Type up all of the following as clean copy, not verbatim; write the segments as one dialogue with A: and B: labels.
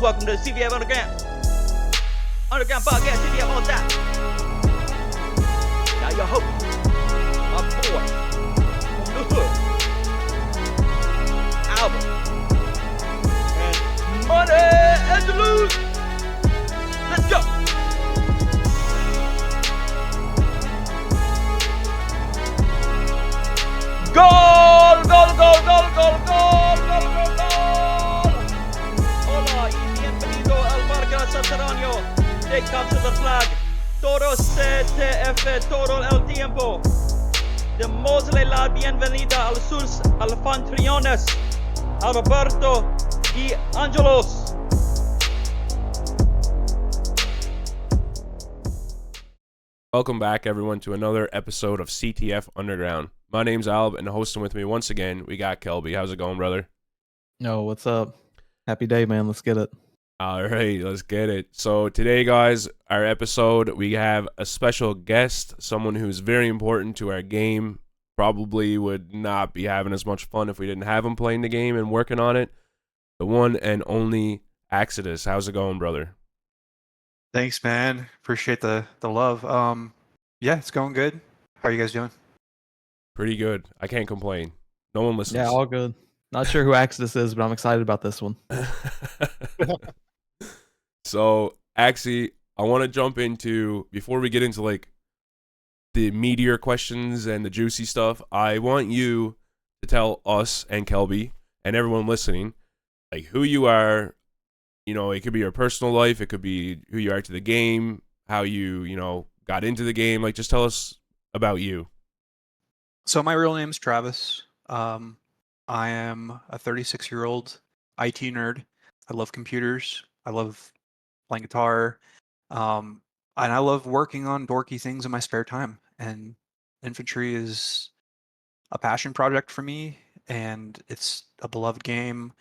A: welcome to the CTF Underground Podcast, CTF all that. Now your host, my boy, from the hood, Alb and Money Axidus. Let's go. Goal, goal, goal, goal, goal, goal, goal, goal, goal. Hola y bienvenido al Barca Subterráneo. They capture the flag. Todo CTF, todo el tiempo. Démosle la bienvenida a sus anfitriones, Alberto y Angelos.
B: Welcome back, everyone, to another episode of CTF Underground. My name's Alb, and hosting with me once again, we got Kelby. How's it going, brother?
C: Yo, what's up? Happy day, man. Let's get it.
B: All right, let's get it. So today, guys, our episode, we have a special guest, someone who's very important to our game. Probably would not be having as much fun if we didn't have him playing the game and working on it. The one and only Axidus. How's it going, brother?
D: Thanks, man. Appreciate the love. Yeah, it's going good. How are you guys doing?
B: Pretty good. I can't complain. No one listens.
C: Yeah, all good. Not sure who Axidus is, but I'm excited about this one.
B: So, Axie, I want to jump into, before we get into like the meatier questions and the juicy stuff, I want you to tell us and Kelby and everyone listening, like who you are. You know, it could be your personal life, it could be who you are to the game, how you got into the game. Like, just tell us about you.
D: So my real name's Travis. I am a 36-year-old IT nerd. I love computers. I love playing guitar. And I love working on dorky things in my spare time. And Infantry is a passion project for me, and it's a beloved game.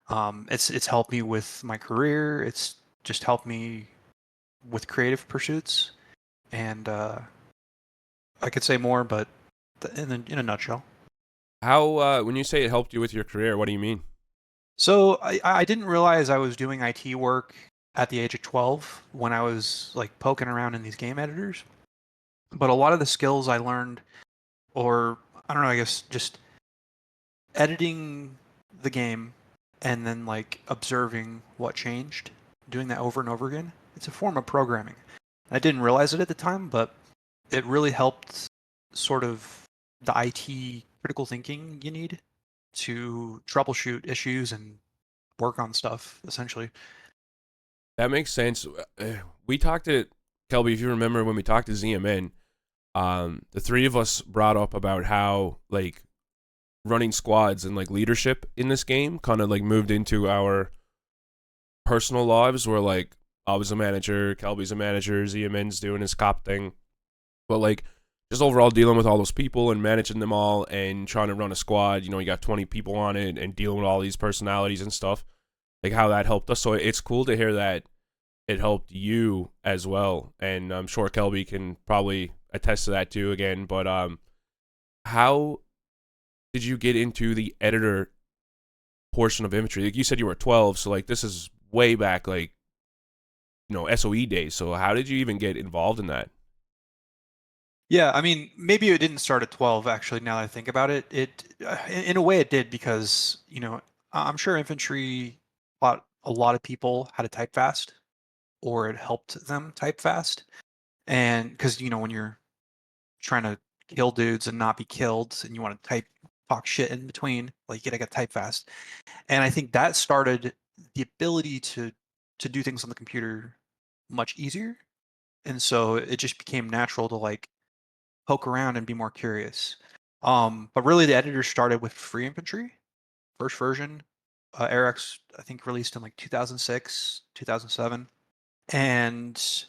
D: It's helped me with my career. It's just helped me with creative pursuits. And I could say more, but in a nutshell.
B: How, when you say it helped you with your career, what do you mean?
D: So I didn't realize I was doing IT work at the age of 12 when I was like poking around in these game editors. But a lot of the skills I learned, or I don't know, I guess just editing the game and then like observing what changed, doing that over and over again, it's a form of programming. I didn't realize it at the time, but it really helped sort of the IT critical thinking you need to troubleshoot issues and work on stuff, essentially.
B: That makes sense. We talked to Kelby, if you remember when we talked to ZMN, the three of us brought up about how like running squads and like leadership in this game kind of like moved into our personal lives, where like I was a manager, Kelby's a manager, ZMN's doing his cop thing, but like just overall dealing with all those people and managing them all and trying to run a squad, you got 20 people on it and dealing with all these personalities and stuff, like how that helped us. So it's cool to hear that it helped you as well, and I'm sure Kelby can probably attest to that too again. But how did you get into the editor portion of Infantry? Like you said you were 12, so like this is way back, like SOE days. So how did you even get involved in that?
D: Yeah, I mean, maybe it didn't start at 12, actually, now that I think about it. In a way it did, because, I'm sure Infantry, a lot of people had to type fast, or it helped them type fast. And because, when you're trying to kill dudes and not be killed, and you want to talk shit in between, like, you gotta type fast. And I think that started the ability to do things on the computer much easier. And so it just became natural to, like, poke around and be more curious. But really the editor started with Free Infantry, first version. AirX, I think, released in like 2006, 2007. And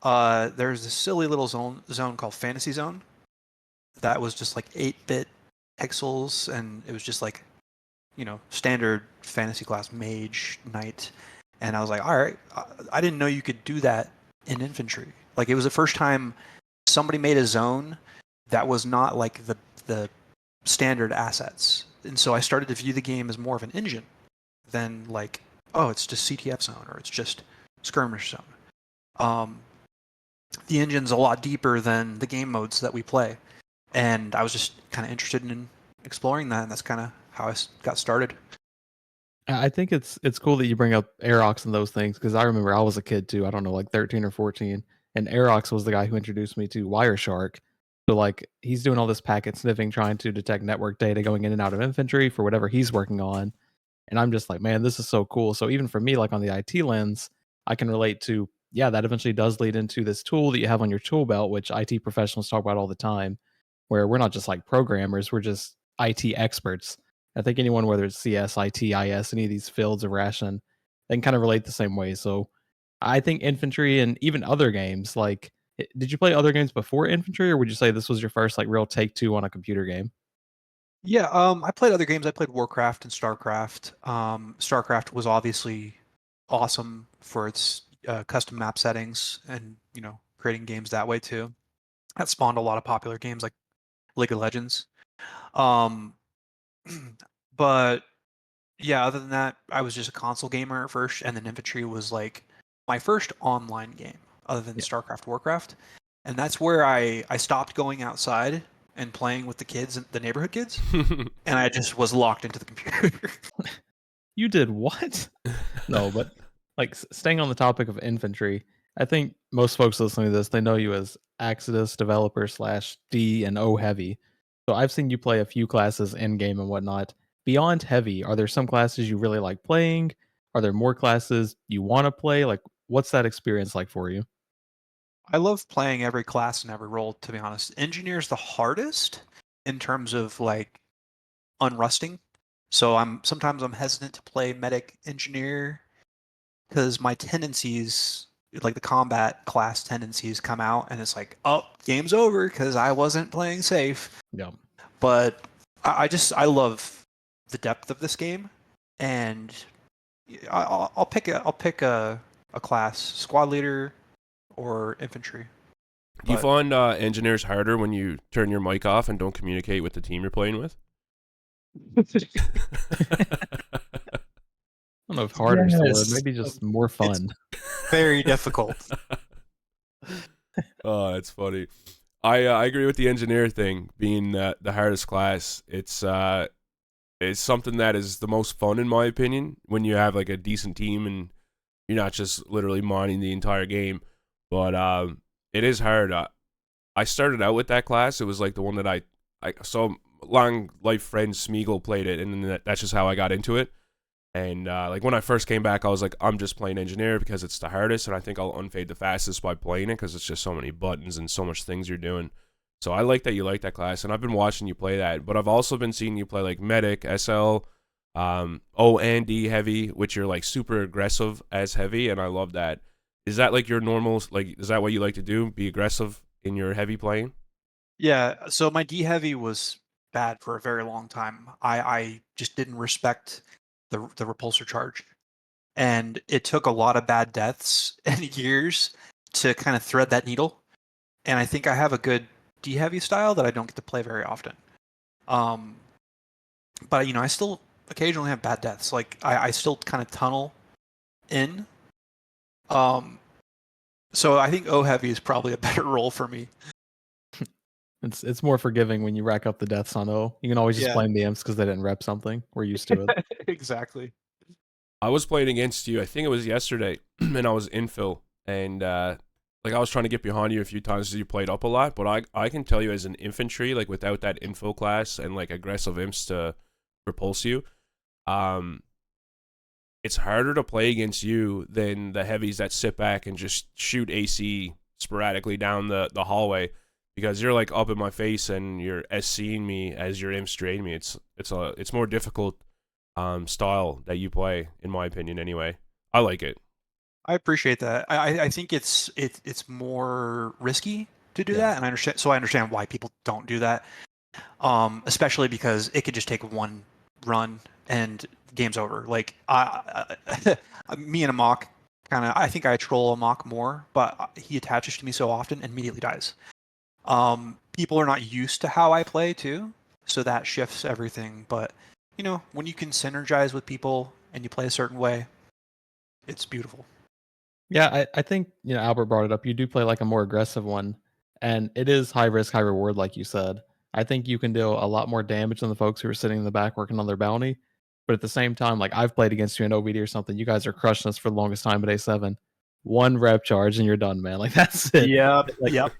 D: there's this silly little zone called Fantasy Zone that was just like 8-bit pixels, and it was just like, standard fantasy class mage knight. And I was like, all right, I didn't know you could do that in Infantry. Like, it was the first time somebody made a zone that was not like the standard assets. And so I started to view the game as more of an engine than like oh, it's just CTF zone or it's just skirmish zone. The engine's a lot deeper than the game modes that we play, and I was just kind of interested in exploring that, and that's kind of how I got started.
C: I think it's cool that you bring up Aerox and those things because I remember I was a kid too. I don't know, like 13 or 14, and Aerox was the guy who introduced me to Wireshark. So like he's doing all this packet sniffing, trying to detect network data going in and out of infantry for whatever he's working on. And I'm just like, man, this is so cool. So even for me, like on the IT lens, I can relate to, yeah, that eventually does lead into this tool that you have on your tool belt, which IT professionals talk about all the time, where we're not just like programmers, we're just IT experts. I think anyone, whether it's CS, IT, IS, any of these fields of ration, they can kind of relate the same way. So I think infantry and even other games, like, did you play other games before infantry, or would you say this was your first like real take two on a computer game?
D: Yeah, I played other games. I played Warcraft and StarCraft. StarCraft was obviously awesome for its custom map settings and creating games that way too. That spawned a lot of popular games like League of Legends. Um, but yeah, other than that, I was just a console gamer at first, and then Infantry was like my first online game, other than
C: Yeah.
D: StarCraft, Warcraft, and that's where I stopped going outside and playing with the kids, the neighborhood kids, and I just was locked into the computer.
C: You did what? No, but like staying on the topic of infantry, I think most folks listening to this, they know you as Axidus developer slash D and O heavy. So I've seen you play a few classes in game and whatnot. Beyond heavy, are there some classes you really like playing? Are there more classes you want to play? Like, what's that experience like for you?
D: I love playing every class and every role, to be honest. Engineer's the hardest in terms of like unrusting. So I'm hesitant to play medic engineer because my tendencies, like the combat class tendencies, come out, and it's like, oh, game's over because I wasn't playing safe.
C: Yeah.
D: But I love the depth of this game, and I'll pick a class, squad leader or infantry.
B: Do you
D: But
B: find engineers harder when you turn your mic off and don't communicate with the team you're playing with?
C: I don't know if harder is the word,
D: Yes.
C: maybe just more fun.
D: very difficult.
B: Oh, that's funny. I agree with the engineer thing being the hardest class. It's something that is the most fun in my opinion when you have like a decent team and you're not just literally mining the entire game. But it is hard. I started out with that class. It was like the one that I saw long life friend Smeagol played it, and then that's just how I got into it. And like when I first came back, I was like, I'm just playing engineer because it's the hardest, and I think I'll unfade the fastest by playing it because it's just so many buttons and so much things you're doing. So I like that you like that class, and I've been watching you play that. But I've also been seeing you play like medic, SL, O and D heavy, which you're like super aggressive as heavy, and I love that. Is that like your normal? Like, is that what you like to do? Be aggressive in your heavy playing?
D: Yeah, so my D heavy was bad for a very long time. I just didn't respect the repulsor charge, and it took a lot of bad deaths and years to kind of thread that needle. And I think I have a good D heavy style that I don't get to play very often. Um, but I still occasionally have bad deaths. Like I still kind of tunnel in. Um, so I think O heavy is probably a better role for me.
C: It's more forgiving when you rack up the deaths on O. You can always just
D: Yeah.
C: blame the imps because they didn't rep something. We're used to it.
D: Exactly.
B: I was playing against you. I think it was yesterday, and I was infill, and like I was trying to get behind you a few times as you played up a lot. But I can tell you as an infantry, like without that infill class and like aggressive imps to repulse you, it's harder to play against you than the heavies that sit back and just shoot AC sporadically down the hallway because you're like up in my face and you're SCing me as your imps drain me. It's more difficult style that you play, in my opinion. Anyway, I like it.
D: I appreciate that. I think it's more risky to do
C: Yeah.
D: that, and I understand why people don't do that. Especially because it could just take one run and game's over. Like me and Amok I think I troll Amok more, but he attaches to me so often and immediately dies. People are not used to how I play too, so that shifts everything. But when you can synergize with people and you play a certain way, it's beautiful.
C: Yeah, I think, Albert brought it up. You do play like a more aggressive one, and it is high risk, high reward, like you said. I think you can deal a lot more damage than the folks who are sitting in the back working on their bounty. But at the same time, like I've played against you in OVD or something, you guys are crushing us for the longest time at A7. One rep charge and you're done, man. Like that's it.
D: Yep.
C: Like
D: Yep.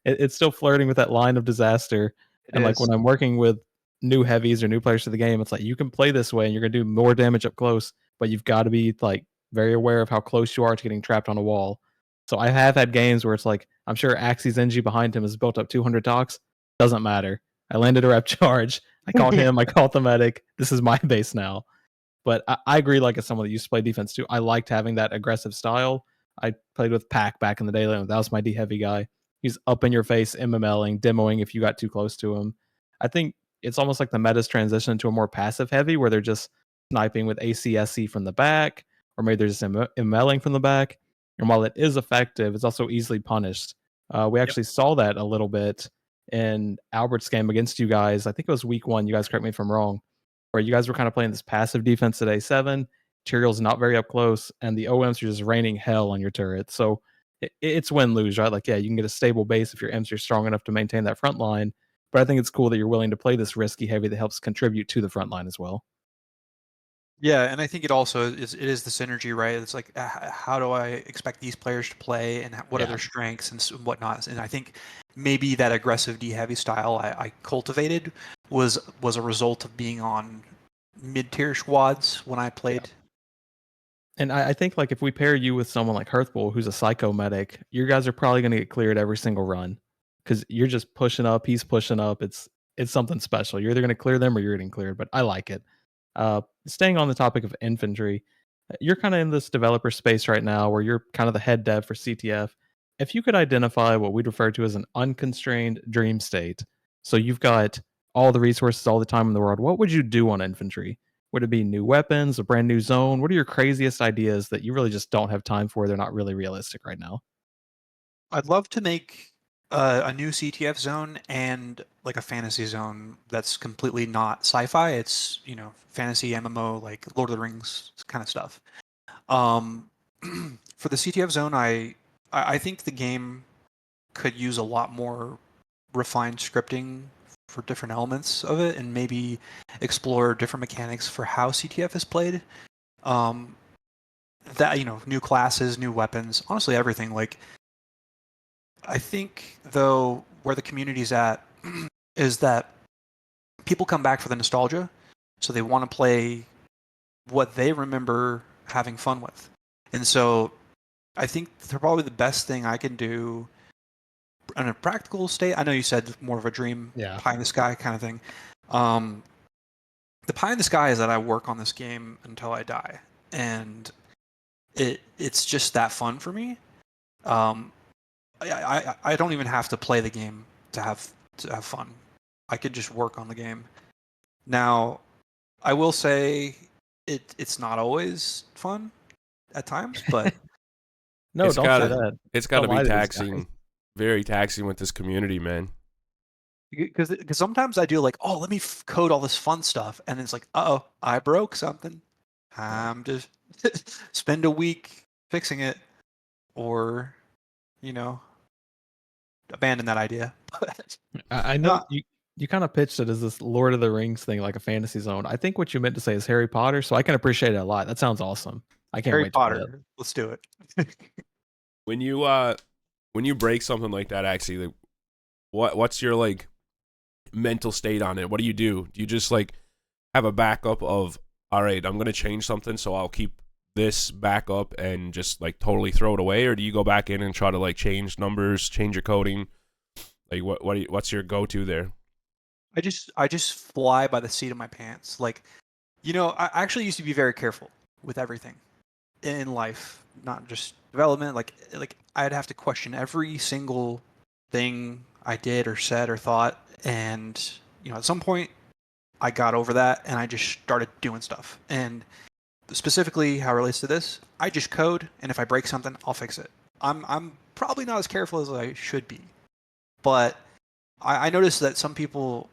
C: it's still flirting with that line of disaster.
D: It
C: And like
D: is.
C: when I'm working with new heavies or new players to the game, it's like you can play this way and you're gonna do more damage up close, but you've got to be like very aware of how close you are to getting trapped on a wall. So I have had games where it's like, I'm sure Axie's NG behind him has built up 200 talks. Doesn't matter. I landed a rep charge. I caught him. I caught the medic. This is my base now. But I agree, like as someone that used to play defense too, I liked having that aggressive style. I played with Pack back in the day. That was my D heavy guy. He's up in your face, MMLing, demoing if you got too close to him. I think it's almost like the meta's transition to a more passive heavy where they're just sniping with ACSC from the back, or maybe they're just MLing from the back. And while it is effective, it's also easily punished. We actually saw that a little bit in Albert's game against you guys. I think it was week 1. You guys correct me if I'm wrong, where you guys were kind of playing this passive defense at A7. Material's not very up close, and the OMs are just raining hell on your turret. So it's win-lose, right? Like, yeah, you can get a stable base if your M's are strong enough to maintain that front line. But I think it's cool that you're willing to play this risky heavy that helps contribute to the front line as well.
D: Yeah, and I think it also is the synergy, right? It's like how do I expect these players to play, and what are their strengths and whatnot. And I think maybe that aggressive D heavy style I cultivated was a result of being on mid-tier squads when I played.
C: And I think like if we pair you with someone like Hearthbull, who's a psycho medic, you guys are probably going to get cleared every single run because you're just pushing up. He's pushing up. It's something special. You're either going to clear them or you're getting cleared. But I like it. Staying on the topic of infantry, you're kind of in this developer space right now where you're kind of the head dev for CTF. If you could identify what we'd refer to as an unconstrained dream state, so you've got all the resources all the time in the world, what would you do on infantry? Would it be new weapons, a brand new zone? What are your craziest ideas that you really just don't have time for? They're not really realistic right now.
D: I'd love to make a new CTF zone and like a fantasy zone that's completely not sci-fi. It's fantasy MMO like Lord of the Rings kind of stuff. For the CTF zone, I think the game could use a lot more refined scripting for different elements of it, and maybe explore different mechanics for how CTF is played. That new classes, new weapons, honestly everything. Like, I think though where the community's at is that people come back for the nostalgia, so they want to play what they remember having fun with. And so I think probably the best thing I can do in a practical state, I know you said more of a dream, pie in the sky kind of thing. The pie in the sky is that I work on this game until I die, and it's just that fun for me. I don't even have to play the game to have fun. I could just work on the game. Now, I will say it's not always fun at times, but
C: no, don't say that.
B: It's got to be taxing, very taxing with this community, man.
D: Because sometimes I do like, oh, let me code all this fun stuff, and it's like, uh-oh, I broke something. I'm just spend a week fixing it, or abandon that idea.
C: I know you kind of pitched it as this Lord of the Rings thing, like a fantasy zone. I think what you meant to say is Harry Potter, so I can appreciate it a lot. That sounds awesome. I can't
D: Harry
C: wait
D: Potter.
C: to play it.
D: Let's do it.
B: When you break something like that, actually, like, what's your like mental state on it? What do? Do you just like have a backup of, all right, I'm gonna change something, so I'll keep this backup and just like totally throw it away, or do you go back in and try to like change numbers, change your coding? Like what's your go-to there?
D: I just fly by the seat of my pants. Like, I actually used to be very careful with everything in life, not just development. Like I'd have to question every single thing I did or said or thought, and at some point I got over that and I just started doing stuff. And specifically how it relates to this, I just code, and if I break something, I'll fix it. I'm probably not as careful as I should be, but I noticed that some people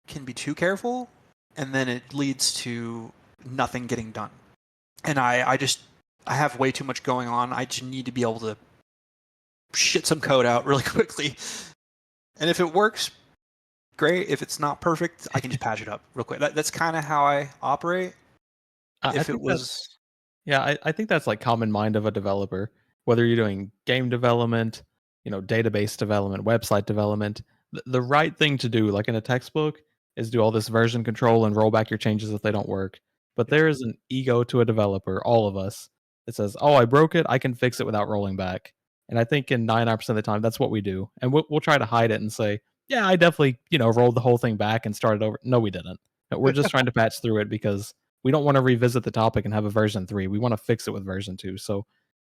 D: can be too careful, and then it leads to nothing getting done. And I just I have way too much going on. I just need to be able to shit some code out really quickly. And if it works, great. If it's not perfect, I can just patch it up real quick. That's kind of how I operate.
C: I
D: If it
C: think that's
D: was,
C: yeah, I think that's like common mind of a developer. Whether you're doing game development, database development, website development, the right thing to do, like in a textbook, is do all this version control and roll back your changes if they don't work. But
D: Yeah.
C: there is an ego to a developer, all of us, that says, "Oh, I broke it. I can fix it without rolling back." And I think in 99% of the time, that's what we do. And we'll try to hide it and say, "Yeah, I definitely, rolled the whole thing back and started over." No, we didn't. We're just trying to patch through it because we don't want to revisit the topic and have a version 3. We want to fix it with version 2. So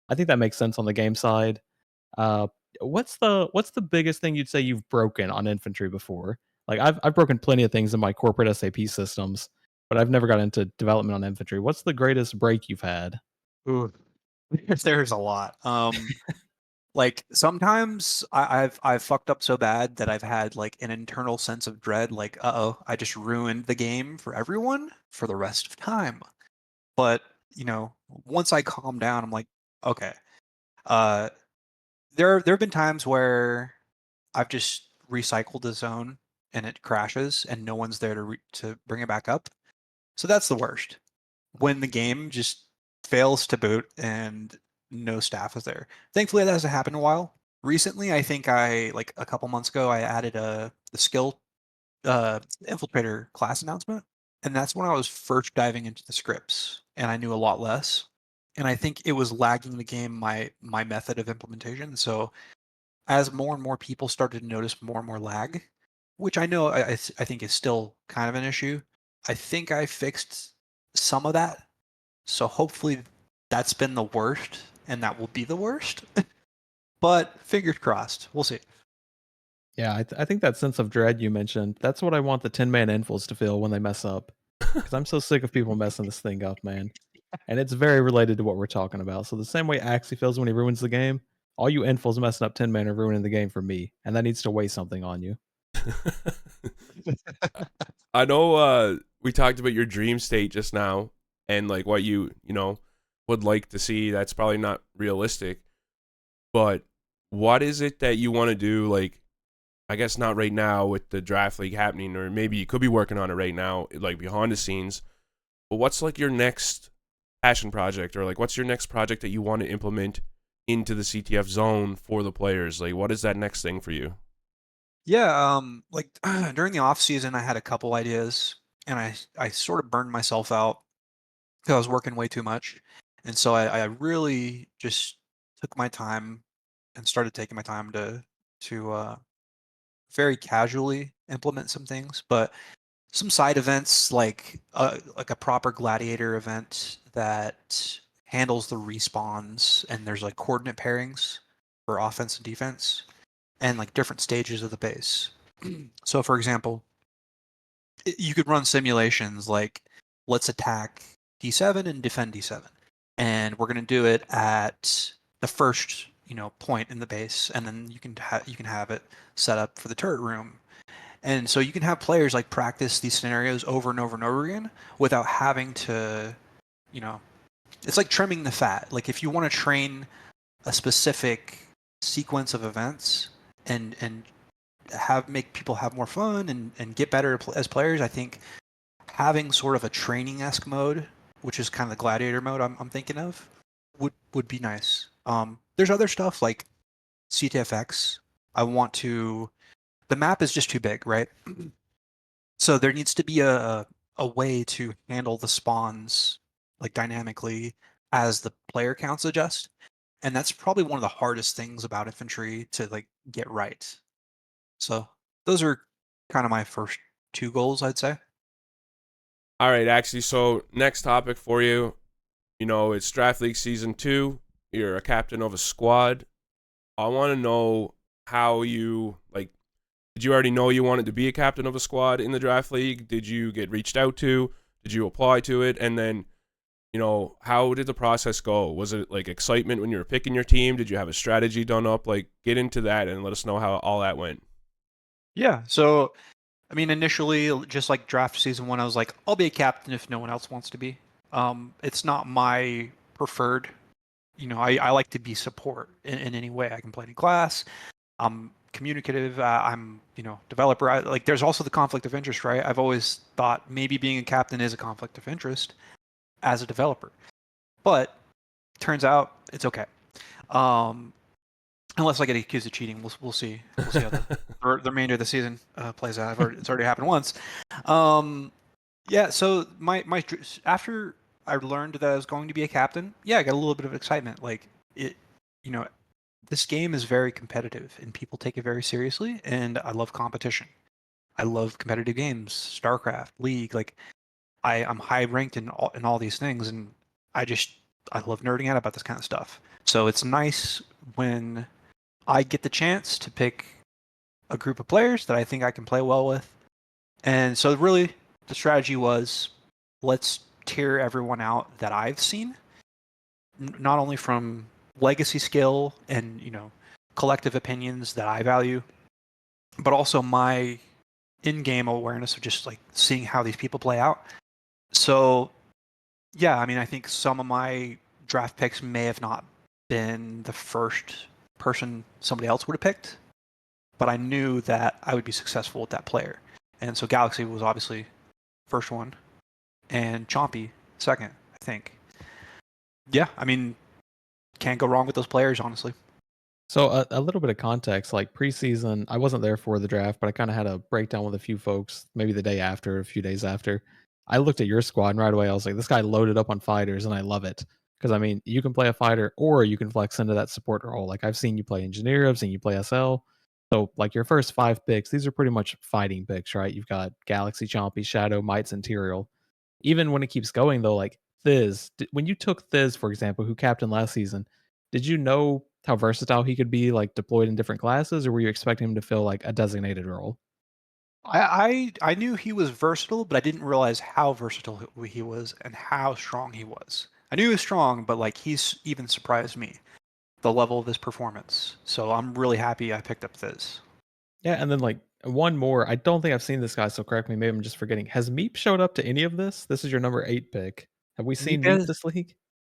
C: I think that makes sense on the game side. Uh, what's the biggest thing you'd say you've broken on Infantry before? Like I've broken plenty of things in my corporate SAP systems, but I've never got into development on Infantry. What's the greatest break you've had?
D: ooh, there's a lot. Like sometimes I've fucked up so bad that I've had like an internal sense of dread, like, uh-oh, I just ruined the game for everyone for the rest of time. But, once I calm down, I'm like, okay. Uh, there have been times where I've just recycled the zone and it crashes and no one's there to bring it back up. So that's the worst. When the game just fails to boot and no staff is there. Thankfully, that hasn't happened in a while. Recently, I think like a couple months ago, I added the skill infiltrator class announcement, and that's when I was first diving into the scripts, and I knew a lot less. And I think it was lagging the game my method of implementation. So as more and more people started to notice more and more lag, which I know I think is still kind of an issue, I think I fixed some of that. So hopefully that's been the worst, and that will be the worst. But fingers crossed. We'll see.
C: Yeah, I think that sense of dread you mentioned, that's what I want the 10-man infils to feel when they mess up. Because I'm so sick of people messing this thing up, man. And it's very related to what we're talking about. So the same way Axie feels when he ruins the game, all you infils messing up 10-man are ruining the game for me. And that needs to weigh something on you.
B: I know we talked about your dream state just now and like what you would like to see. That's probably not realistic. But what is it that you want to do, like, I guess not right now with the draft league happening, or maybe you could be working on it right now, like behind the scenes. But what's like your next passion project, or like what's your next project that you want to implement into the CTF zone for the players? Like, what is that next thing for you?
D: Yeah, like during the off season, I had a couple ideas, and I sort of burned myself out because I was working way too much, and so I really just took my time and started taking my time to very casually implement some things, but some side events like a proper gladiator event that handles the respawns, and there's like coordinate pairings for offense and defense, and like different stages of the base. So, for example, you could run simulations like let's attack D7 and defend D7, and we're going to do it at the first point in the base, and then you can have it set up for the turret room. And so you can have players like practice these scenarios over and over and over again without having to, you know, it's like trimming the fat. Like if you want to train a specific sequence of events and make people have more fun and get better as players, I think having sort of a training-esque mode, which is kind of the gladiator mode I'm thinking of, would be nice. There's other stuff like CTFX. I want to. The map is just too big, right? So there needs to be a way to handle the spawns like dynamically as the player counts adjust. And that's probably one of the hardest things about infantry to like get right. So those are kind of my first two goals, I'd say.
B: All right, actually, so next topic for you. It's Draft League Season 2. You're a captain of a squad. I want to know how you, like, did you already know you wanted to be a captain of a squad in the Draft League? Did you get reached out to? Did you apply to it? And then, how did the process go? Was it, like, excitement when you were picking your team? Did you have a strategy done up? Like, get into that and let us know how all that went.
D: Yeah. So, I mean, initially, just like draft season 1, I was like, I'll be a captain if no one else wants to be. It's not my preferred I like to be support in any way I can play in class. I'm communicative. I'm developer. Like there's also the conflict of interest, right? I've always thought maybe being a captain is a conflict of interest as a developer, but turns out it's okay. Unless I get accused of cheating, we'll see. We'll see how the remainder of the season plays out. It's already happened once. Yeah. So my after I learned that I was going to be a captain, yeah, I got a little bit of excitement. Like it, you know, this game is very competitive and people take it very seriously. And I love competition. I love competitive games, StarCraft, League. Like I'm high ranked in all these things, and I love nerding out about this kind of stuff. So it's nice when I get the chance to pick a group of players that I think I can play well with. And so really the strategy was let's tier everyone out that I've seen, not only from legacy skill and, collective opinions that I value, but also my in-game awareness of just like seeing how these people play out. So yeah, I mean, I think some of my draft picks may have not been the first person somebody else would have picked, but I knew that I would be successful with that player. And so Galaxy was obviously first one, and Chompy second, I think. Yeah, I mean, can't go wrong with those players, honestly.
C: So a little bit of context, like preseason, I wasn't there for the draft, but I kind of had a breakdown with a few folks, maybe the day after, a few days after. I looked at your squad and right away I was like, this guy loaded up on fighters, and I love it because I mean, you can play a fighter or you can flex into that support role. Like I've seen you play engineer, I've seen you play SL. So like your first 5 picks, these are pretty much fighting picks, right? You've got Galaxy, Chompy, Shadow, Mites, and Tyrael. Even when it keeps going though, like Thiz, when you took Thiz, for example, who captained last season, did you know how versatile he could be, like deployed in different classes, or were you expecting him to fill like a designated role?
D: I knew he was versatile, but I didn't realize how versatile he was and how strong he was. I knew he was strong, but like he's even surprised me, the level of his performance. So I'm really happy I picked up this.
C: Yeah, and then like one more. I don't think I've seen this guy, so correct me. Maybe I'm just forgetting. Has Meep showed up to any of this? This is your number 8 pick. Have we seen Meep
D: Meep
C: this league?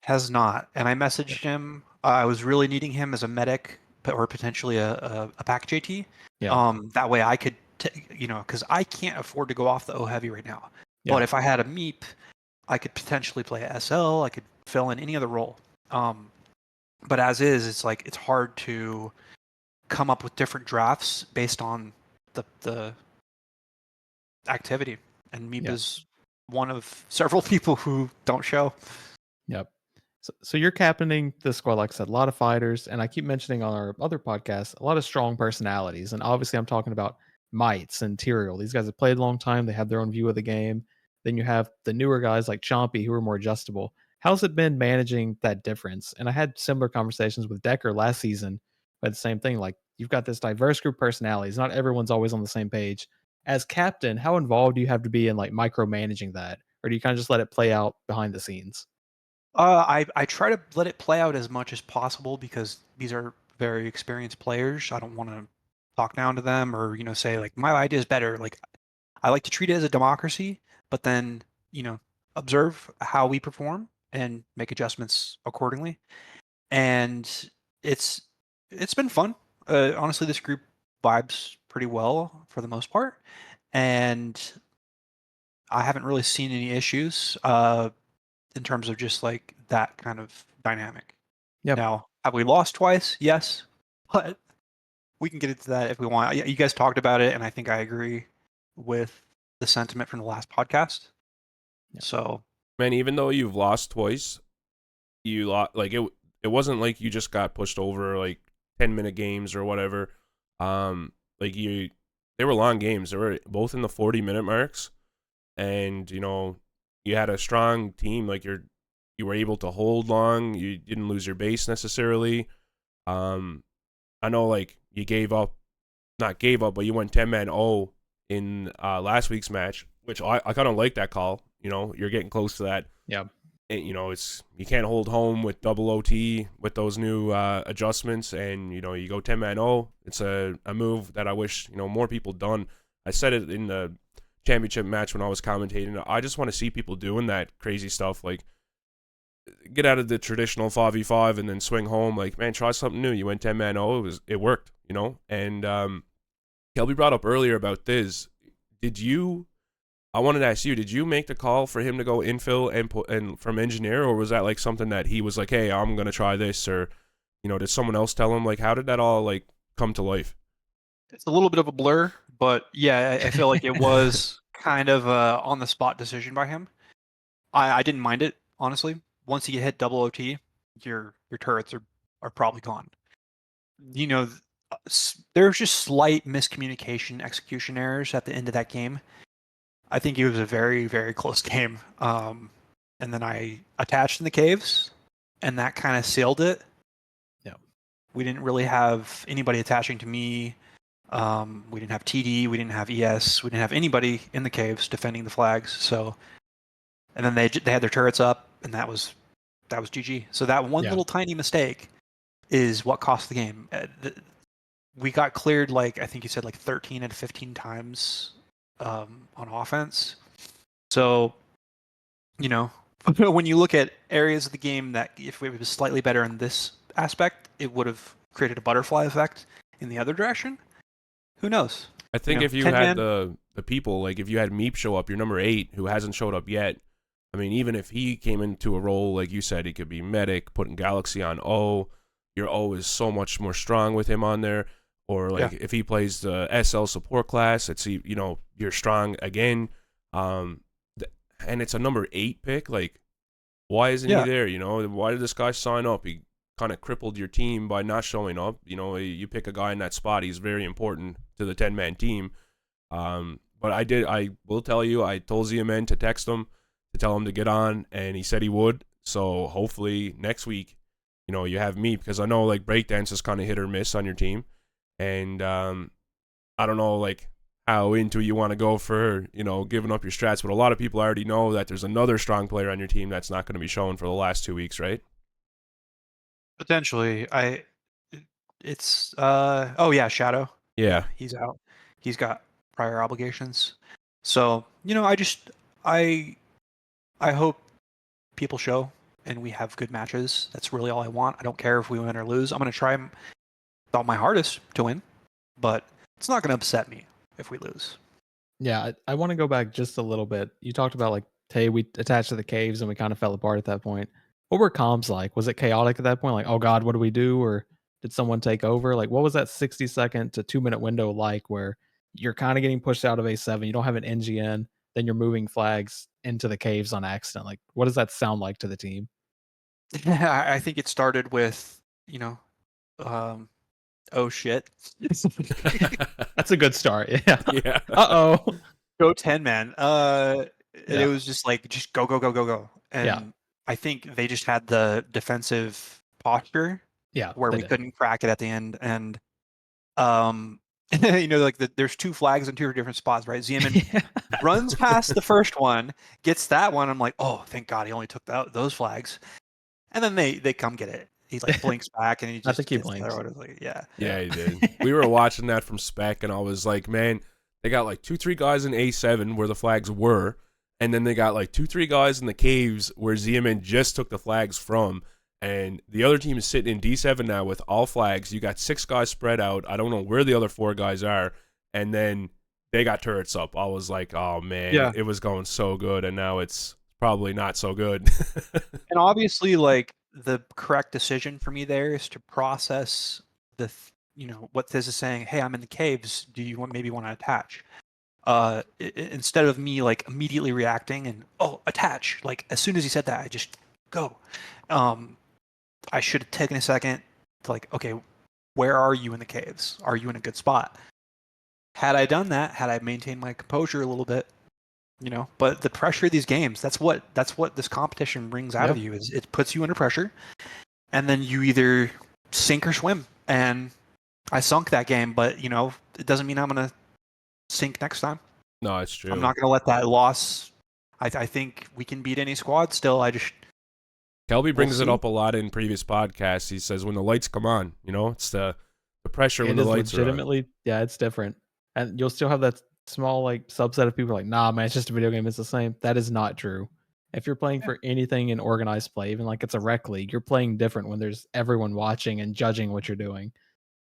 D: has not, and I
C: Yeah.
D: messaged him. I was really needing him as a medic or potentially a pack JT.
C: Yeah.
D: That way I could, because I can't afford to go off the O heavy right now.
C: Yeah.
D: But if I had a Meep, I could potentially play a SL. I could fill in any other role. But as is, it's like it's hard to come up with different drafts based on the activity. And Meep
C: Yeah.
D: is one of several people who don't show.
C: Yep. So you're captaining the squad, like I said, a lot of fighters, and I keep mentioning on our other podcast, a lot of strong personalities. And obviously I'm talking about Mites and Tyrael. These guys have played a long time, they have their own view of the game. Then you have the newer guys like Chompy who are more adjustable. How's it been managing that difference? And I had similar conversations with Decker last season, but the same thing, like you've got this diverse group of personalities. Not everyone's always on the same page. As captain, how involved do you have to be in like micromanaging that? Or do you kind of just let it play out behind the scenes?
D: I try to let it play out as much as possible because these are very experienced players. I don't want to talk down to them or say like my idea is better. Like I like to treat it as a democracy, but then observe how we perform and make adjustments accordingly. And it's it's been fun. Honestly, this group vibes pretty well for the most part, and I haven't really seen any issues. In terms of just like that kind of dynamic.
C: Yep.
D: Now, have we lost twice? Yes, but we can get into that if we want. You guys talked about it, and I think I agree with the sentiment from the last podcast.
C: Yeah.
D: So,
B: Man, even though you've lost twice, you lost like it wasn't like you just got pushed over like 10-minute games or whatever. Like they were long games. They were both in the 40-minute marks, and you had a strong team. Like you were able to hold long. You didn't lose your base necessarily. I know like you not gave up, but you went 10-man 0 in last week's match, which I kind of like that call. You're getting close to that.
C: Yeah.
B: And, it's you can't hold home with double OT with those new adjustments, and you go 10-man 0. It's a move that I wish more people done. I said it in the championship match when I was commentating. I just want to see people doing that crazy stuff. Like get out of the traditional 5v5 and then swing home. Like, man, try something new. You went 10-man 0. It worked, you know? And Kelby brought up earlier about this. I wanted to ask you, did you make the call for him to go infill and from engineer, or was that like something that he was like, hey, I'm going to try this, or, you know, did someone else tell him? Like, how did that all like come to life?
D: It's a little bit of a blur, but yeah, I feel like it was kind of a on the spot decision by him. I didn't mind it, honestly. Once you hit double OT, your turrets are probably gone. You know, there's just slight miscommunication, execution errors at the end of that game. I think it was a very, very close game. And then I attached in the caves, and that kind of sealed it.
C: Yeah.
D: We didn't really have anybody attaching to me. We didn't have TD, we didn't have ES, we didn't have anybody in the caves defending the flags. So, and then they had their turrets up, and that was GG. So that one little tiny mistake is what cost the game. We got cleared, like I think you said, like 13 and 15 times on offense. So, you know, when you look at areas of the game that if it was slightly better in this aspect, it would have created a butterfly effect in the other direction. Who knows?
B: I think if you had the people, like if you had Meep show up, your number 8, who hasn't showed up yet, I mean, even if he came into a role, like you said, he could be medic, putting Galaxy on O. Your O is so much more strong with him on there. Or like if he plays the SL support class, it's, you know, you're strong again. And it's a number 8 pick. Like, why isn't he there? You know, why did this guy sign up? He kind of crippled your team by not showing up. You know, you pick a guy in that spot, he's very important to the 10-man team. But I will tell you, I told ZMN to text him to tell him to get on, and he said he would. So hopefully next week, you know, you have me, because I know like breakdance is kind of hit or miss on your team. And I don't know like how into you want to go for, you know, giving up your strats, but a lot of people already know that there's another strong player on your team that's not going to be shown for the last 2 weeks, right?
D: Potentially. It's oh yeah, Shadow.
B: Yeah.
D: He's out. He's got prior obligations. So, you know, I hope people show and we have good matches. That's really all I want. I don't care if we win or lose. I'm going to try my hardest to win, but it's not going to upset me if we lose.
C: Yeah, I want to go back just a little bit. You talked about like, hey, we attached to the caves and we kind of fell apart at that point. What were comms like? Was it chaotic at that point? Like, oh God, what do we do? Or did someone take over? Like, what was that 60-second to 2-minute window like where you're kind of getting pushed out of A7, you don't have an NGN, then you're moving flags into the caves on accident? Like, what does that sound like to the team?
D: I think it started with, you know, oh shit.
C: That's a good start. Yeah.
B: Yeah.
C: Uh-oh.
D: Go 10, man. It was just like, just go, go, go, go, go. And I think they just had the defensive posture where we couldn't crack it at the end. And, you know, like there's 2 flags in 2 different spots, right? ZMN runs past the first one, gets that one. I'm like, oh, thank God he only took those flags. And then they come get it. He like blinks back and he just
C: I think he blinks.
D: Like, yeah,
B: he did. We were watching that from spec, and I was like, man, they got like 2-3 guys in A7 where the flags were, and then they got like 2-3 guys in the caves where ZMN just took the flags from, and the other team is sitting in D7 now with all flags. You got 6 guys spread out. I don't know where the other 4 guys are, and then they got turrets up. I was like, oh man, it was going so good, and now it's probably not so good.
D: And obviously, like, the correct decision for me there is to process you know, what this is saying. Hey, I'm in the caves. Do you maybe want to attach? Instead of me like immediately reacting and attach. Like as soon as he said that, I just go. I should have taken a second to like, okay, where are you in the caves? Are you in a good spot? Had I done that, had I maintained my composure a little bit, you know, but the pressure of these games, that's what this competition brings out of you, is it puts you under pressure, and then you either sink or swim. And I sunk that game, but you know, it doesn't mean I'm gonna sink next time.
B: No, it's true.
D: I'm not gonna let that loss. I think we can beat any squad still.
B: Kelby brings it up a lot in previous podcasts. He says when the lights come on, you know, it's the pressure when the lights
C: legitimately,
B: are on.
C: Yeah, it's different. And you'll still have that small like subset of people like, nah, man, it's just a video game. It's the same. That is not true. If you're playing for anything in organized play, even like it's a rec league, you're playing different when there's everyone watching and judging what you're doing.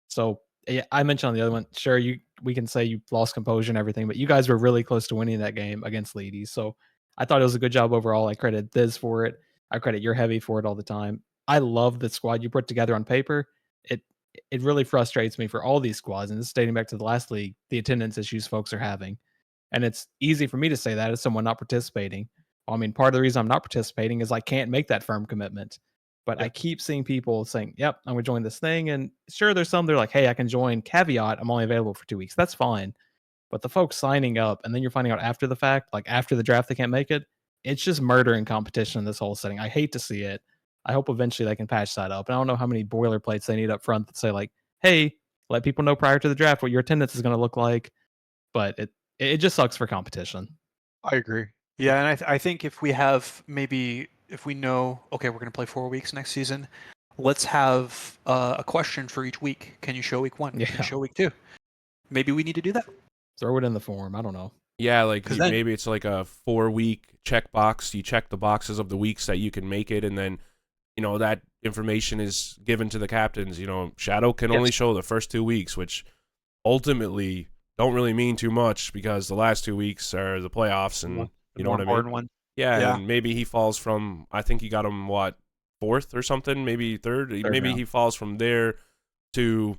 C: So yeah, I mentioned on the other one, sure, we can say you lost composure and everything, but you guys were really close to winning that game against Ladies. So I thought it was a good job overall. I credit Thiz for it. I credit your heavy for it all the time. I love the squad you put together on paper. It it really frustrates me for all these squads, and this is dating back to the last league, the attendance issues folks are having. And it's easy for me to say that as someone not participating. I mean, part of the reason I'm not participating is I can't make that firm commitment. But
D: Yeah.
C: I keep seeing people saying, "Yep, I'm gonna join this thing." And sure, there's some they're like, "Hey, I can join." Caveat: I'm only available for 2 weeks. That's fine. But the folks signing up and then you're finding out after the fact, like after the draft, they can't make it. It's just murdering competition in this whole setting. I hate to see it. I hope eventually they can patch that up. And I don't know how many boilerplates they need up front that say like, "Hey, let people know prior to the draft what your attendance is going to look like." But it just sucks for competition.
D: I agree. Yeah, and I think if we have maybe if we know okay we're going to play 4 weeks next season, let's have a question for each week. Can you show week 1? Can
C: Yeah.
D: you show week 2? Maybe we need to do that
C: Throw it in the form. I don't know.
B: Yeah, like
D: 'cause then
B: maybe it's like a 4-week checkbox. You check the boxes of the weeks that you can make it, and then that information is given to the captains. Shadow can only
D: Yes.
B: show the first 2 weeks, which ultimately don't really mean too much because the last 2 weeks are the playoffs, and you know
D: more
B: what I mean.
D: important one.
B: Yeah,
D: Yeah.
B: and maybe he falls from. I think he got him fourth or something, maybe third. Maybe
C: round.
B: he falls from there to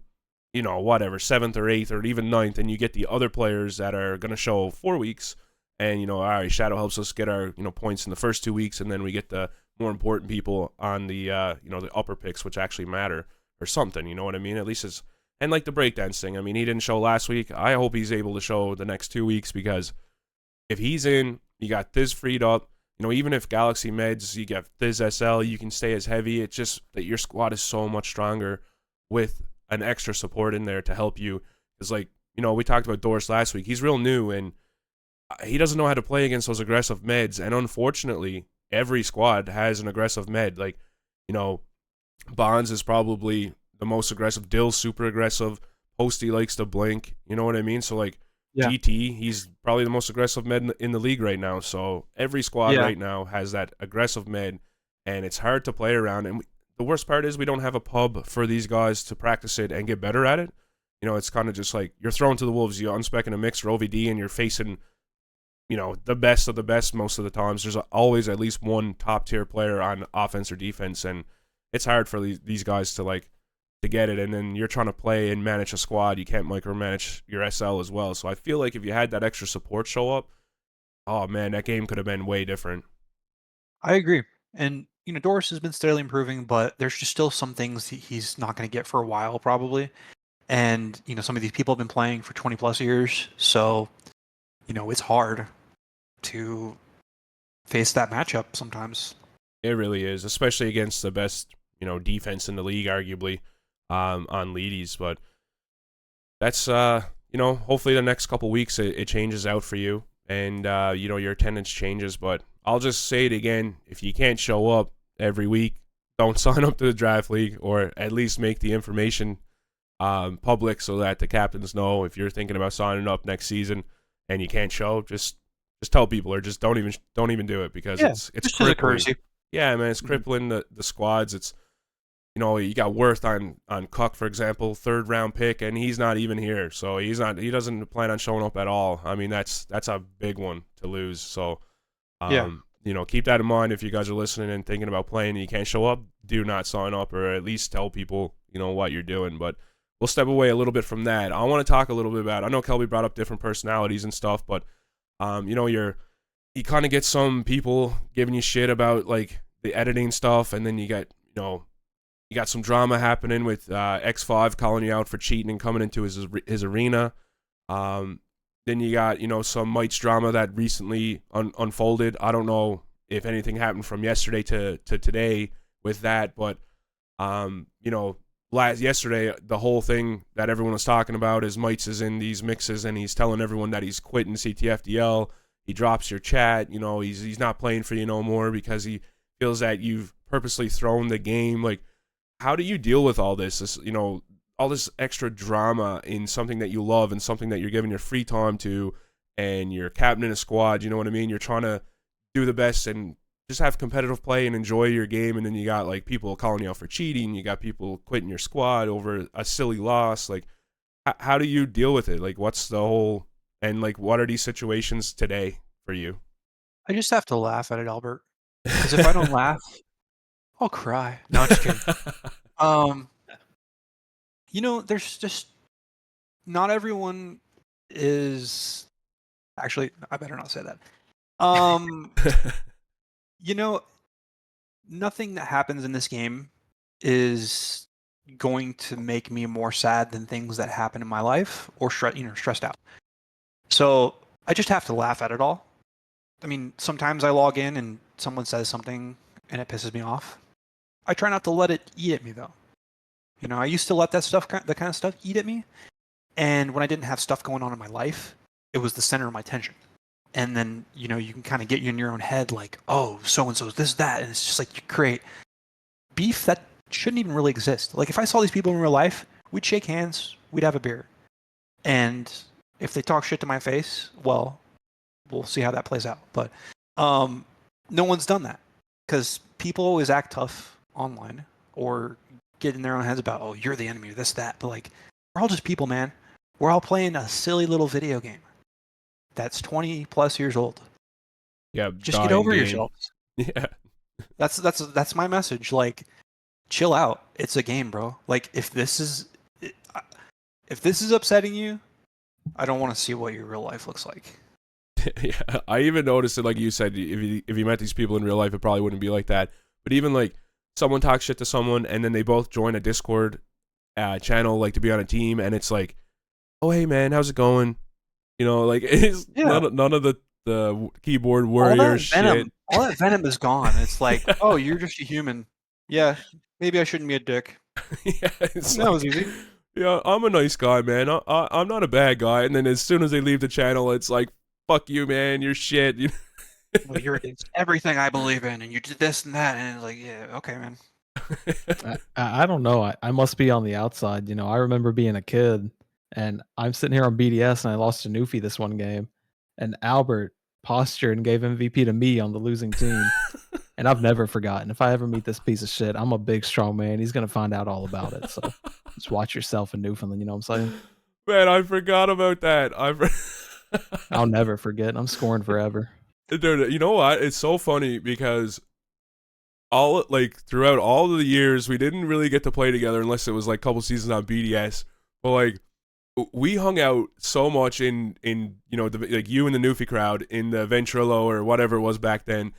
B: whatever, seventh or eighth or even ninth, and you get the other players that are going to show 4 weeks, and all right, Shadow helps us get our points in the first 2 weeks, and then we get the more important people on the the upper picks, which actually matter or something. You know what I mean? At least it's and like the breakdance thing. I mean, he didn't show last week. I hope he's able to show the next 2 weeks because if he's in, you got Thiz freed up. Even if Galaxy Meds, you get Thiz SL, you can stay as heavy. It's just that your squad is so much stronger with an extra support in there to help you. Because, we talked about Doris last week. He's real new, and he doesn't know how to play against those aggressive meds. And unfortunately, every squad has an aggressive med. Bonds is probably the most aggressive. Dill's super aggressive. Posty likes to blink. You know what I mean? So,
D: Yeah.
B: GT, he's probably the most aggressive med in the league right now. So every squad right now has that aggressive med, and it's hard to play around. And the worst part is we don't have a pub for these guys to practice it and get better at it. It's kind of just like you're thrown to the wolves. You're unspecking a mix or OVD, and you're facing, the best of the best most of the times. There's always at least one top tier player on offense or defense, and it's hard for these guys to get it, and then you're trying to play and manage a squad. You can't micromanage your SL as well. So I feel like if you had that extra support show up, oh man, that game could have been way different.
D: I agree. And Doris has been steadily improving, but there's just still some things he's not going to get for a while probably. And some of these people have been playing for 20 plus years, so it's hard to face that matchup sometimes.
B: It really is, especially against the best defense in the league, arguably. On Ladies, but that's hopefully the next couple weeks it changes out for you, and your attendance changes. But I'll just say it again: if you can't show up every week, don't sign up to the draft league, or at least make the information public so that the captains know if you're thinking about signing up next season and you can't show. Just tell people, or just don't even do it because it's
D: just as a
B: crippling.
D: courtesy.
B: Yeah, man, it's crippling the squads. It's you got Worth on Cuck, for example, 3rd round pick, and he's not even here. So he doesn't plan on showing up at all. I mean, that's a big one to lose. So keep that in mind if you guys are listening and thinking about playing and you can't show up, do not sign up, or at least tell people, what you're doing. But we'll step away a little bit from that. I want to talk a little bit about, I know Kelby brought up different personalities and stuff, but you kind of get some people giving you shit about the editing stuff, and then you get, you got some drama happening with X5 calling you out for cheating and coming into his arena. Then you got, some Mites drama that recently unfolded. I don't know if anything happened from yesterday to today with that, but, yesterday, the whole thing that everyone was talking about is Mites is in these mixes and he's telling everyone that he's quitting CTFDL. He drops your chat, he's not playing for you no more because he feels that you've purposely thrown the game. How do you deal with all this, all this extra drama in something that you love and something that you're giving your free time to, and you're captaining a squad, you know what I mean? You're trying to do the best and just have competitive play and enjoy your game, and then you got like people calling you out for cheating, you got people quitting your squad over a silly loss. Like, how do you deal with it? Like, what's the whole, and like, what are these situations today for you?
D: I just have to laugh at it, Albert. Because if I don't laugh, I'll cry. No, I'm just kidding. There's just not everyone is. Actually, I better not say that. Nothing that happens in this game is going to make me more sad than things that happen in my life or stressed out. So I just have to laugh at it all. I mean, sometimes I log in and someone says something and it pisses me off. I try not to let it eat at me though. I used to let that kind of stuff eat at me. And when I didn't have stuff going on in my life, it was the center of my attention. And then, you can kind of get you in your own head like, oh, so-and-so's this, that. And it's just like you create beef that shouldn't even really exist. Like if I saw these people in real life, we'd shake hands, we'd have a beer. And if they talk shit to my face, well, we'll see how that plays out. But no one's done that because people always act tough online or get in their own heads about, oh, you're the enemy or this, that. But like, we're all just people, man. We're all playing a silly little video game that's 20 plus years old.
B: Yeah,
D: just get over yourselves.
B: Yeah,
D: that's my message. Like, chill out. It's a game, bro. Like, if this is upsetting you, I don't want to see what your real life looks like.
B: Yeah, I even noticed it. Like you said, if you met these people in real life, it probably wouldn't be like that. But even like someone talks shit to someone, and then they both join a Discord channel, like to be on a team, and it's like, oh hey man, how's it going? Like it's none of the keyboard warrior shit.
D: All that venom is gone. It's like, oh, you're just a human. Yeah, maybe I shouldn't be a dick.
B: Yeah,
D: that was easy.
B: Yeah, I'm a nice guy, man. I'm not a bad guy. And then as soon as they leave the channel, it's like, fuck you, man. You're shit.
D: Well, you're against everything I believe in, and you did this and that, and it's like, yeah, okay, man.
C: I don't know. I must be on the outside. I remember being a kid, and I'm sitting here on BDS, and I lost to Newfie this one game, and Albert postured and gave MVP to me on the losing team. And I've never forgotten. If I ever meet this piece of shit, I'm a big, strong man. He's going to find out all about it. So just watch yourself in Newfoundland. You know what I'm saying?
B: Man, I forgot about that.
C: I'll never forget. I'm scoring forever.
B: Dude, you know what? It's so funny because throughout all of the years, we didn't really get to play together unless it was like a couple seasons on BDS. But like, we hung out so much in like you and the Newfie crowd in the Ventrilo or whatever it was back then.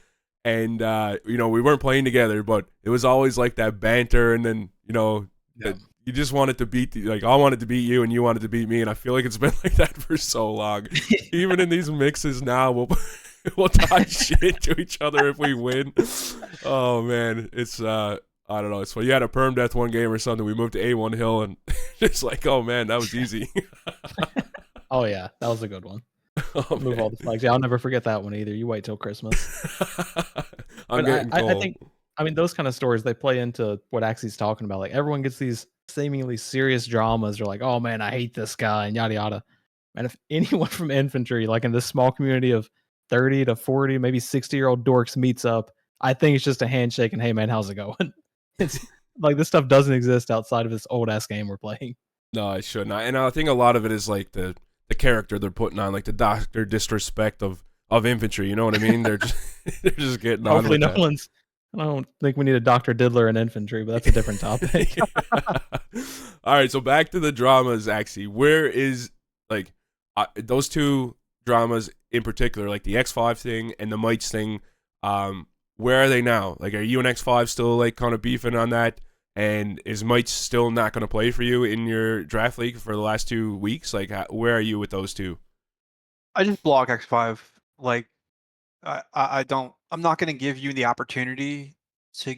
B: And, we weren't playing together, but it was always like that banter. And then, you just wanted to beat, I wanted to beat you and you wanted to beat me. And I feel like it's been like that for so long. Even in these mixes now, we'll talk shit to each other if we win. Oh, man. It's, I don't know. It's funny. You had a perm death one game or something. We moved to A1 Hill and it's like, oh, man, that was easy.
C: Oh, yeah. That was a good one.
B: Oh,
C: move all the flags. Yeah, I'll never forget that one either. You wait till Christmas. I think, those kind of stories, they play into what Axie's talking about. Like, everyone gets these seemingly serious dramas. They're like, oh man, I hate this guy and yada yada. And if anyone from Infantry, like in this small community of 30 to 40, maybe 60-year-old dorks meets up, I think it's just a handshake and hey man, how's it going? It's like this stuff doesn't exist outside of this old ass game we're playing.
B: No, it should not. And I think a lot of it is like the character they're putting on, like the Dr. Disrespect of Infantry. You know what I mean? They're just getting on.
C: Hopefully, I don't think we need a Dr. Diddler in Infantry, but that's a different topic.
B: All right, so back to the dramas, Axie. Where is those two dramas in particular, like the X5 thing and the Mites thing? Where are they now? Like, are you and X5 still like kind of beefing on that? And is Mites still not going to play for you in your draft league for the last 2 weeks? Like, where are you with those two?
D: I just block X5. Like, I'm not going to give you the opportunity to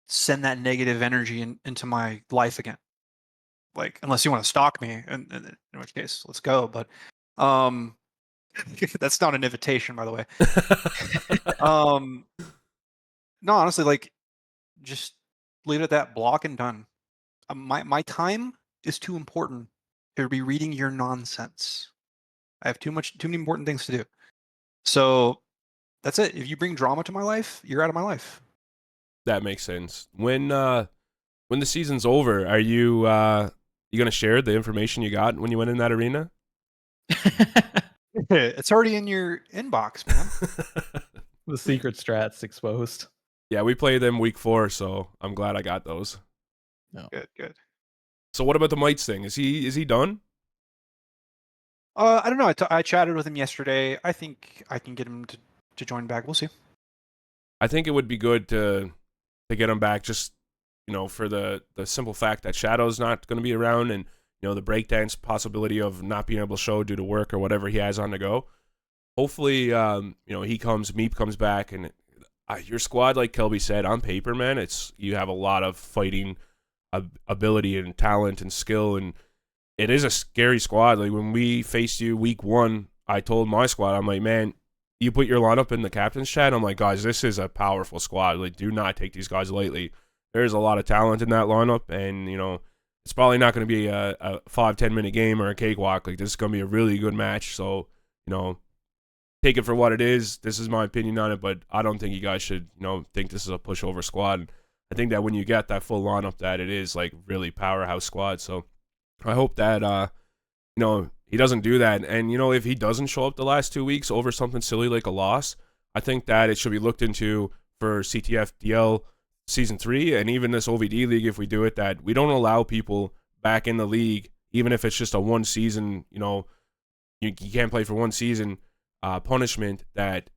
D: send that negative energy into my life again. Like, unless you want to stalk me, in which case, let's go. But that's not an invitation, by the way. No, honestly, like, just leave it at that. Block and done. My time is too important to be reading your nonsense. I have too many important things to do. So that's it. If you bring drama to my life, you're out of my life.
B: That makes sense. When the season's over, are you gonna share the information you got when you went in that arena?
D: It's already in your inbox, man.
C: The secret strats exposed.
B: Yeah, we played them week 4, so I'm glad I got those.
C: No.
D: Good.
B: So what about the Mites thing? Is he done?
D: I don't know. I chatted with him yesterday. I think I can get him to join back. We'll see.
B: I think it would be good to get him back, just for the simple fact that Shadow's not going to be around, and the breakdance possibility of not being able to show due to work or whatever he has on the go. Hopefully, Meep comes back, and your squad, like Kelby said, on paper, man, you have a lot of fighting ability and talent and skill, and it is a scary squad. Like when we faced you week 1, I told my squad, I'm like, man, you put your lineup in the captain's chat. I'm like, guys, this is a powerful squad. Like, do not take these guys lightly. There's a lot of talent in that lineup, and it's probably not going to be a 5-10 minute game or a cakewalk. Like, this is going to be a really good match. So, take it for what it is. This is my opinion on it, but I don't think you guys should, think this is a pushover squad. I think that when you get that full lineup, that it is like really powerhouse squad. So I hope that he doesn't do that. And if he doesn't show up the last 2 weeks over something silly like a loss, I think that it should be looked into for CTF DL Season 3 and even this OVD league if we do it, that we don't allow people back in the league, even if it's just a one season, you can't play for one season punishment, that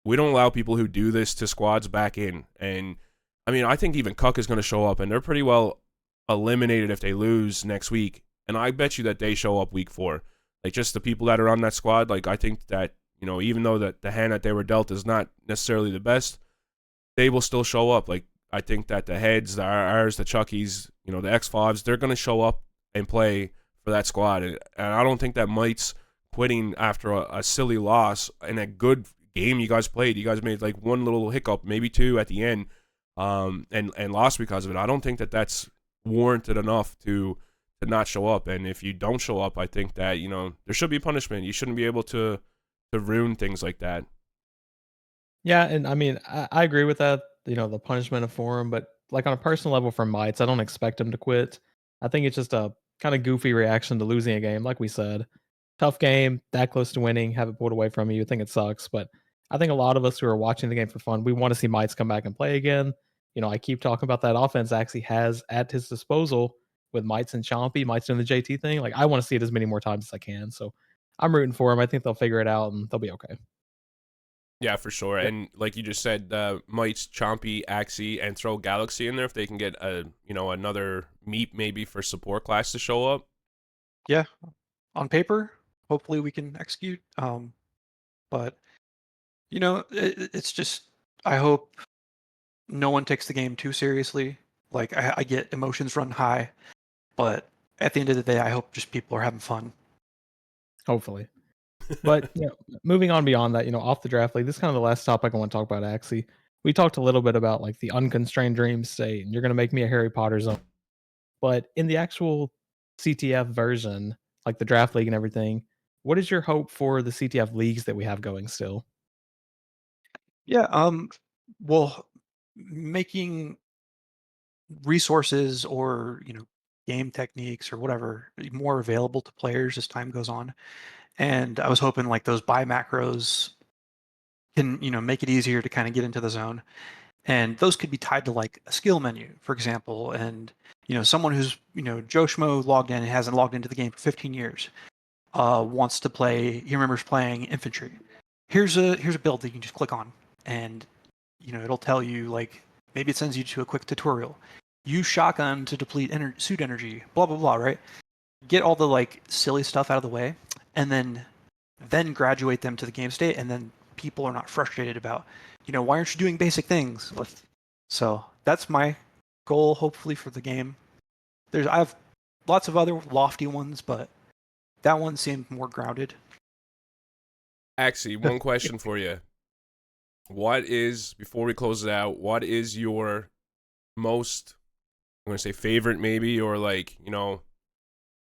B: we don't allow people who do this to squads back in. And I mean, I think even Cuck is going to show up, and they're pretty well eliminated if they lose next week. And I bet you that they show up week 4. Like, just the people that are on that squad, like, I think that, even though that the hand that they were dealt is not necessarily the best, they will still show up. Like, I think that the heads, the RRs, the Chuckies, the X5s, they're going to show up and play for that squad. And I don't think that Mite's quitting after a silly loss in a good game you guys played. You guys made like one little hiccup, maybe 2 at the end, and lost because of it. I don't think that that's warranted enough to not show up. And if you don't show up, I think that there should be punishment. You shouldn't be able to ruin things like that.
C: Yeah, and I mean, I agree with that. The punishment for him, but like on a personal level for Mites, I don't expect him to quit. I think it's just a kind of goofy reaction to losing a game. Like we said, tough game, that close to winning, have it pulled away from you. You think it sucks, but I think a lot of us who are watching the game for fun, we want to see Mites come back and play again. I keep talking about that offense actually has at his disposal with Mites and Chompy, Mites doing the JT thing. Like, I want to see it as many more times as I can. So I'm rooting for him. I think they'll figure it out and they'll be okay.
B: Yeah, for sure.
C: Yep.
B: And like you just said, Mites, Chompy, Axie, and throw Galaxy in there if they can get another Meep maybe for support class to show up.
D: Yeah, on paper, hopefully we can execute. But it's just, I hope no one takes the game too seriously. Like, I get emotions run high, but at the end of the day, I hope just people are having fun.
C: Hopefully. But moving on beyond that, off the draft league, this is kind of the last topic I want to talk about. Axie, we talked a little bit about like the unconstrained dream state, and you're going to make me a Harry Potter zone. But in the actual CTF version, like the draft league and everything, what is your hope for the CTF leagues that we have going still?
D: Yeah, well, making resources or game techniques or whatever more available to players as time goes on. And I was hoping like those buy macros can make it easier to kind of get into the zone, and those could be tied to like a skill menu, for example. And someone who's Joe Schmo logged in and hasn't logged into the game for 15 years wants to play. He remembers playing Infantry. Here's a build that you can just click on, and it'll tell you, like, maybe it sends you to a quick tutorial. Use shotgun to deplete suit energy, blah blah blah, right? Get all the like silly stuff out of the way, and then graduate them to the game state, and then people are not frustrated about, why aren't you doing basic things? So that's my goal, hopefully, for the game. I have lots of other lofty ones, but that one seemed more grounded.
B: Axie, one question for you. Before we close it out, what is your most, I'm going to say favorite maybe, or like, in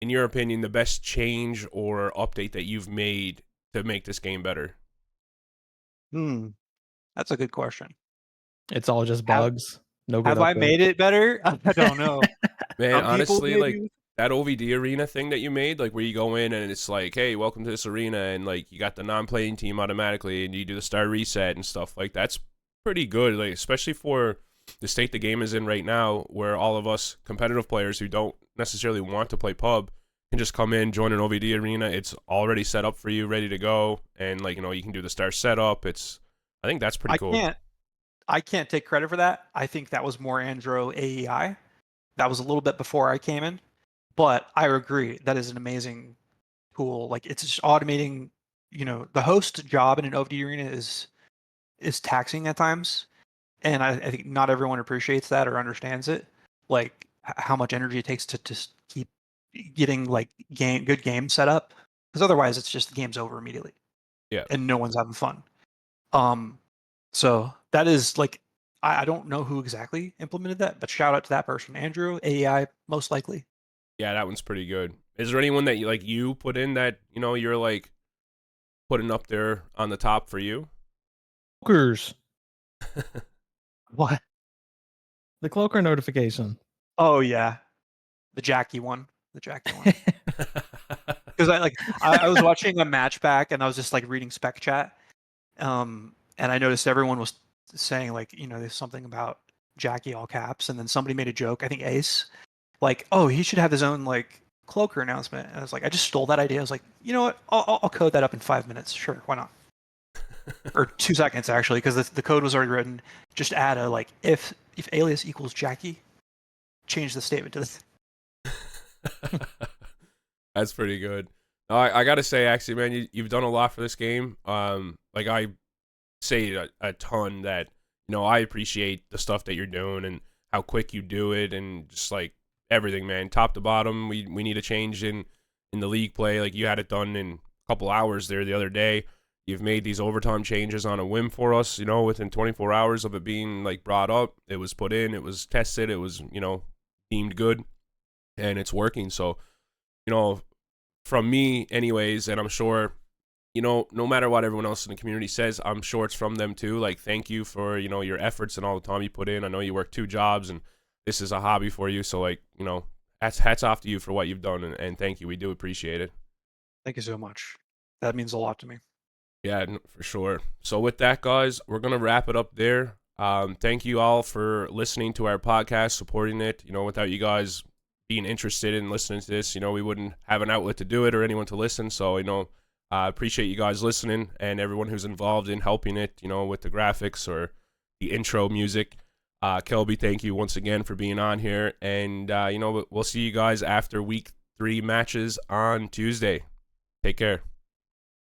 B: your opinion, the best change or update that you've made to make this game better?
D: That's a good question.
C: It's all just bugs. No good
D: Have I
C: update.
D: made it better? I don't know.
B: Man,
D: Some people
B: honestly, like
D: maybe.
B: that OVD arena thing that you made, like where you go in and it's like, hey, welcome to this arena, and like you got the non-playing team automatically, and you do the star reset and stuff like that's pretty good. Like especially for the state the game is in right now, where all of us competitive players who don't necessarily want to play pub can just come in, join an OVD arena. It's already set up for you, ready to go, and like you can do the star setup. I think that's pretty cool.
D: I can't take credit for that. I think that was more Andro AEI. That was a little bit before I came in, but I agree that is an amazing tool. Like it's just automating. The host job in an OVD arena is taxing at times, and I think not everyone appreciates that or understands it. Like how much energy it takes to just keep getting like good games set up, because otherwise it's just the game's over immediately.
B: Yeah.
D: And no one's having fun. So that is like, I don't know who exactly implemented that, but shout out to that person. Andrew, AEI, most likely.
B: Yeah, that one's pretty good. Is there anyone that you put in that, you're like putting up there on the top for you?
C: Cloakers.
D: What?
C: The cloaker notification.
D: Oh yeah. The Jackie one. Because I was watching a match back and I was just like reading spec chat. And I noticed everyone was saying like, there's something about Jackie all caps, and then somebody made a joke, I think Ace, like, oh, he should have his own like cloaker announcement. And I was like, I just stole that idea. I was like, you know what? I'll code that up in 5 minutes. Sure, why not? Or 2 seconds actually, because the code was already written. Just add a like if alias equals Jackie, change the statement to this.
B: That's pretty good. I gotta say, actually, man, you've done a lot for this game. Like I say a ton that I appreciate the stuff that you're doing and how quick you do it, and just like everything, man, top to bottom. We need a change in the league play. Like you had it done in a couple hours there the other day. You've made these overtime changes on a whim for us. Within 24 hours of it being like brought up, it was put in, it was tested, it was deemed good, and it's working. So from me anyways, and I'm sure no matter what everyone else in the community says, I'm sure it's from them too. Like, thank you for your efforts and all the time you put in. I know you work 2 jobs and this is a hobby for you, so like hats off to you for what you've done, and thank you. We do appreciate it.
D: Thank you so much. That means a lot to me.
B: Yeah, for sure. So with that, guys, we're gonna wrap it up there. Thank you all for listening to our podcast, supporting it. Without you guys being interested in listening to this, we wouldn't have an outlet to do it or anyone to listen. So I appreciate you guys listening and everyone who's involved in helping it, with the graphics or the intro music. Kelby, thank you once again for being on here, and we'll see you guys after week 3 matches on Tuesday. Take care.